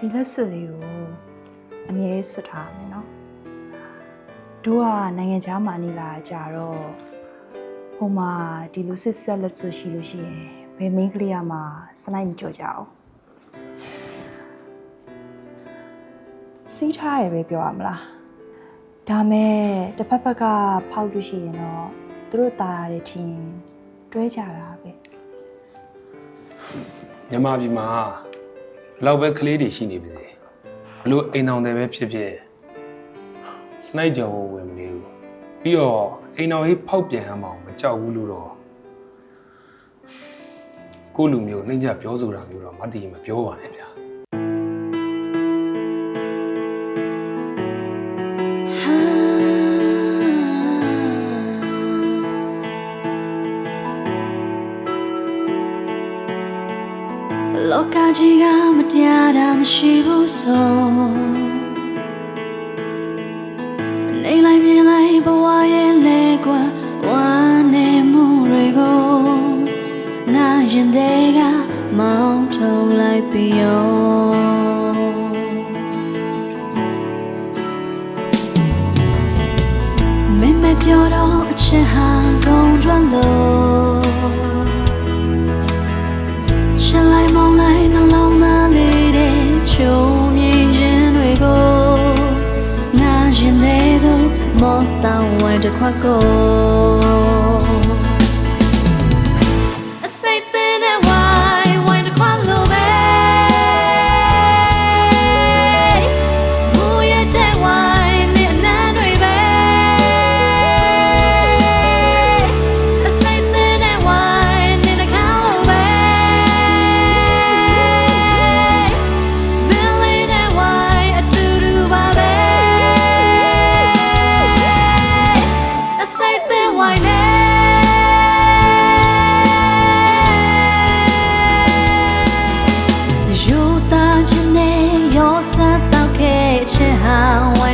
ဒီလက်စွပ်လေးကိုအမြဲစွတ်ထားမယ်နော်တို့ကနိုင်ငံခြားမှာနေလာကြတော့ဟိုမှာဒီလိုစစ်ဆက်လက်စွပ်ရှိလို့ရှိရင်ဘယ်မင်းကလေးမှစလိုက်မကြော်ကြအောင်စီးထားရပဲပြောရမလားဒါမဲ့တစ်ဖက်ဖက်ကဖောက်လို့ရှိရင်တော့သူတို့ตายရတယ်ထင်တွဲကြတာပဲမြန်မာပြည်မှာလောက်ပဲကလေးတွေရှိနေပြီဘလို့အိမ်အောင်တယ်ပဲဖြစ်ဖြစ်စနိုက်ကြော်ဝင်မနေဘူးပြီးတော့အိမ်အောင်ကြီးဖောက်ပြန်ရမအောင်မကြောက်ဘူးလို့တော့ကိုလူမျိုးနှိမ့်ကြပြောဆိုတာမျိုးတော့မတည်မပြောပါနဲ့ဗျာလောကကြီးကမတရားတာမရှိဘူးဆိုနေလိုက်မြင်လိုက်ဘဝရဲ့လေကွာဝမ်းနေမှုတွေကိုငါရင်တွေကမောင်းထုတ်လိုက်ပြီးရောမင်းမပြောတော့အချက်ဟာကုန်ကျွမ်းလို့ရှင်းလိုက်မောင်းလိုက်နှလုံးသားလေးတဲ့ချုံမြင်ခြင်းတွေကိုငါရင်ထဲသို့မောတောင်းဝိုင်းတစ်ခွက်ကိုအစိတ်သေးနဲ့ဝိုင်းတစ်ခွက်လိုပဲဘူးရတဲ့ဝိုင်းနဲ့နန်းတွေပဲအစိတ်သေးနဲ့ဝိုင်းနဲ့တစ်ခါလိုပဲ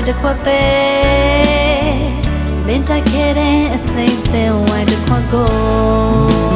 တစ်ခွက်ပဲလင်းတိုက်ခဲ့တဲ့အစိမ့်တဲ့ဝိုင်းတစ်ခွက်ကို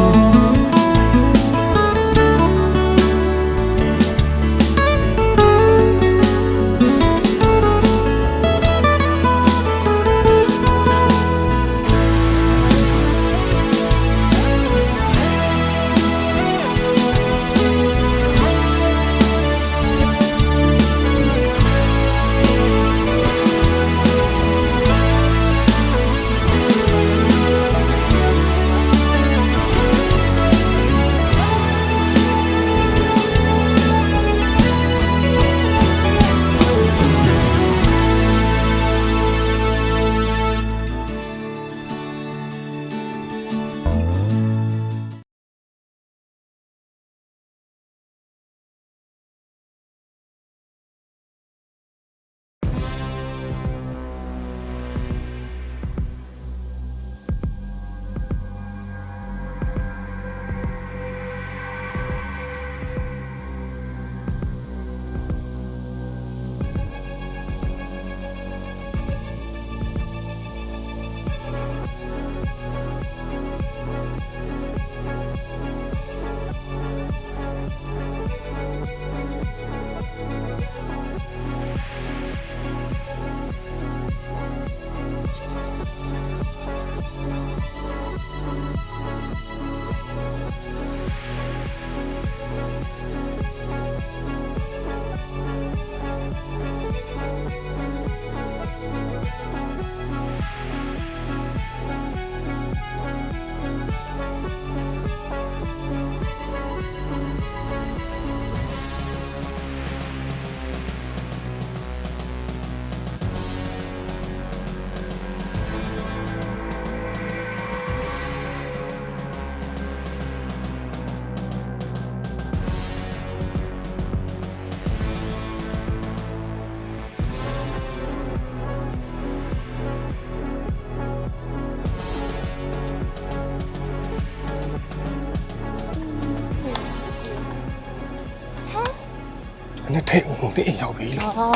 နဲ့ထိတ်အောင်လို့အိမ်ရောက်ပြီလို့ဟာ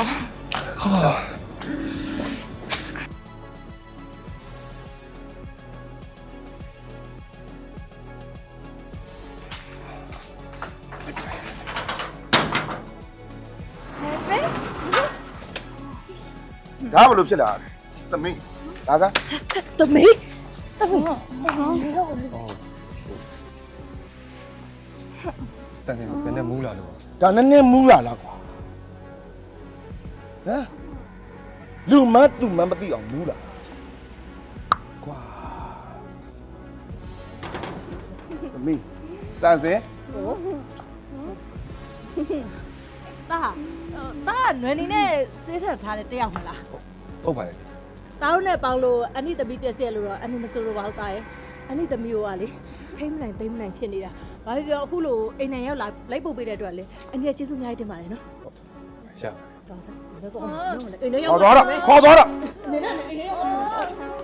ဒါဘယ်လိုဖြစ်လာလဲသမီးဒါစား သမီး တန်တယ်ဘယ်နဲ့မူးလာလို့ ဒါနည်းနည်းမူးလာလားကွာဟမ်လူမတူမမသိအောင်မူးလာကွာသမီးတန်စင် တာနွယ်နေနဲ့ဆေးဆက်ထားတဲ့တယောက်မလား ဟုတ်ပါလေ တာတို့နဲ့ပေါင်းလို့အနိသမီးပြည့်စက်လို့တော့အနိမဆိုးလို့ပါဟုတ်တာရဲ့အနိသမီးကိုကလေထိမ့်မနိုင်သိမ့်မနိုင်ဖြစ်နေတာဘာဖြစ်ပြောအခုလိုအိမ်နိုင်ရောက်လာလိုက်ပို့ပေးတဲ့အတွက်လေအနိကကျေးဇူးအများကြီးတင်ပါတယ်နော် ရ တော်စမ်းတော့တော့အိမ်နဲ့ရောက် ခေါ်သွားတော့ခေါ်သွားတော့ နေနဲ့အိမ်နဲ့ရောက်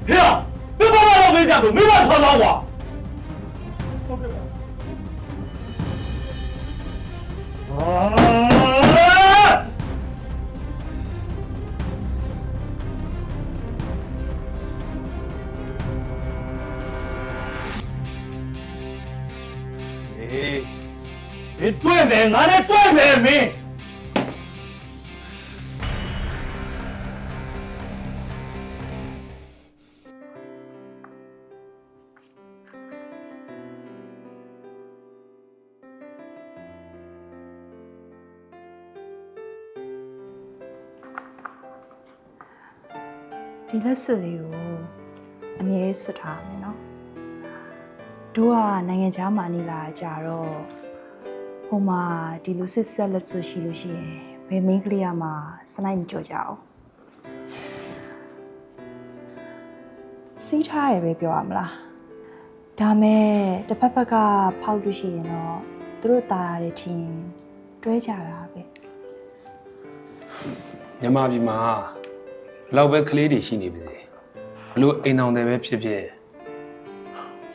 ဖေရပြပါပါတော့မေးစရာတော့မိမထော်သွားကွာဟုတ်ကဲ့ပါအေးတွေ့မယ်ငါနဲ့တွေ့မယ်မင်းဒီလက်စွပ်လေးကိုအမြဲဆွတ်ထားမယ်နော်တို့ကနိုင်ငံခြားမှာနေလာကြတော့ဟိုမှာဒီလိုစစ်ဆက်လက်စွပ်ရှိလို့ရှိရင်ဘယ်မင်းကလေးမှစလိုက်မကြော်ကြအောင်စီးထားရပဲပြောရမလားဒါမဲ့တစ်ဖက်ဖက်ကဖောက်လို့ရှိရင်တော့သူတို့ตายရတယ်ထင်တွဲကြတာပဲ မြန်မာပြည်မှာလောက်ပဲကလေးတွေရှိနေပြီဘလို့အိမ်အောင်တယ်ပဲဖြစ်ဖြစ်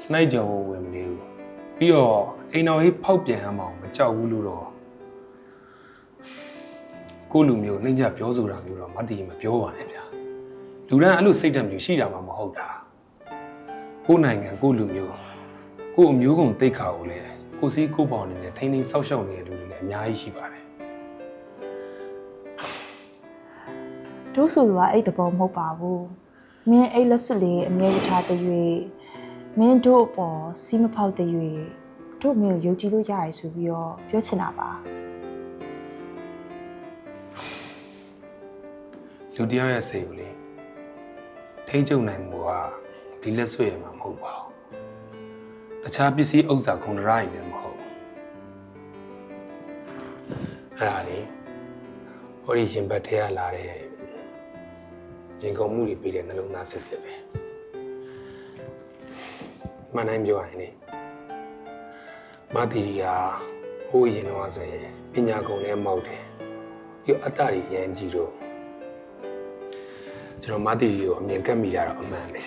စနိုက်ကြော်ဝင်မနေဘူးပြီးတော့အိမ်အောင်ကြီးဖောက်ပြန်ရမှာမကြောက်ဘူးလို့တော့ကိုလူမျိုးနှိမ့်ကြပြောဆိုတာမျိုးတော့မတည်မပြောပါနဲ့ဗျာလူတိုင်းအဲ့လိုစိတ်ဓာတ်မျိုးရှိတာမှမဟုတ်တာကိုနိုင်ငံကိုလူမျိုးကိုအမျိုးကုန်တိတ်ခါကိုလေကိုစီးကိုပေါင်နေနဲ့ထိန်းသိမ်းဆောက်ရှောက်နေတဲ့လူတွေလည်းအများကြီးရှိပါတယ် တို့ဆိုလိုကအဲ့တဘောမဟုတ်ပါဘူးမင်းအဲ့လက်စွပ်လေးအမြဲတထားတဲ့၍မင်းတို့အပေါ်စီးမဖောက်တဲ့၍တို့မျိုးယုံကြည်လို့ရရဆိုပြီးတော့ပြောချင်တာပါ လူတယောက်ရဲ့စိတ်ကိုလေထိမ့်ကျုံနိုင်မှုကဒီလက်ဆွဲရမှာမဟုတ်ပါဘူးတခြားပစ္စည်းဥစ္စာခုံရရင်လည်းမဟုတ်ဘူးအဲ့ဒါလေဟိုဒီရှင်ဘတ်ထဲကလာတဲ့ရင်ကုန်မှုတွေပြီးတဲ့နှလုံးသားစစ်စစ်ပဲမှန်တိုင်းပြောရရင်လေမတီရီကဟိုရင်တော့ဆိုရင်ပညာကုန်လည်းမောက်တယ်ပြီးအတ္တတွေရမ်းကြည့်တော့ကျွန်တော်မတီရီကိုအမြင်ကပ်မိတာတော့အမှန်ပဲ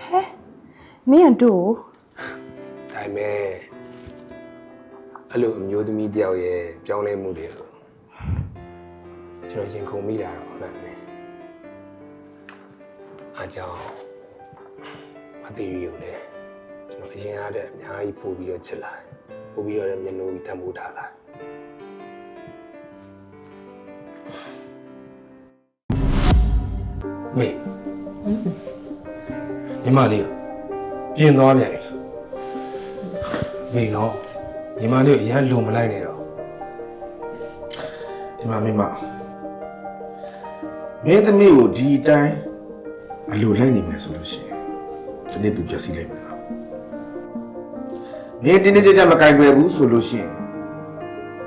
ဟဲမင်းတို့ ဒါပေမဲ့အဲ့လိုအမျိုးသမီးတယောက်ရဲ့ပြောင်းလဲမှုတွေဆိုကျွန်တော်ရင်ခုန်မိတာတော့အမှန်ပဲအားကြောင့်မတီရီကိုလည်းကျွန်တော်အရင်အားတဲ့အများကြီးပို့ပြီးတော့ချစ်လာတယ်ပို့ပြီးတော့လည်းမျက်နှာကြီးတန်ဖိုးထားလာတယ်မေညီမလေးပြင်သွားပြန်ပြီမေနော်ညီမလေးကိုအရန်လုံမလိုက်နဲ့တော့ ဒီမှာမိမမင်းသမီးကိုဒီအတိုင်းအလိုလိုက်နေမယ်ဆိုလို့ရှိရင်ဒီနေ့သူပြည့်စည်လိုက်မယ်နော်မင်းတင်းတင်းကြပ်ကြပ်မကင်တွယ်ဘူးဆိုလို့ရှိရင်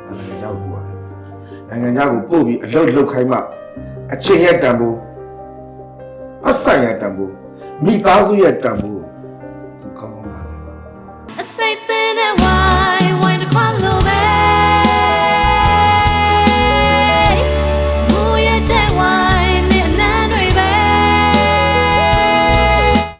နိုင်ငံခြားကိုပို့ရတယ်နိုင်ငံခြားကိုပို့ပြီးအလုပ်လုပ်ခိုင်းမှအချင်းရဲ့တန်ဖိုးအဆိုင်ရဲ့တန်ဖိုးမိသားစုရဲ့တန်ဖိုးသူကောင်းကောင်းပါလေ အစိတ်သေးနဲ့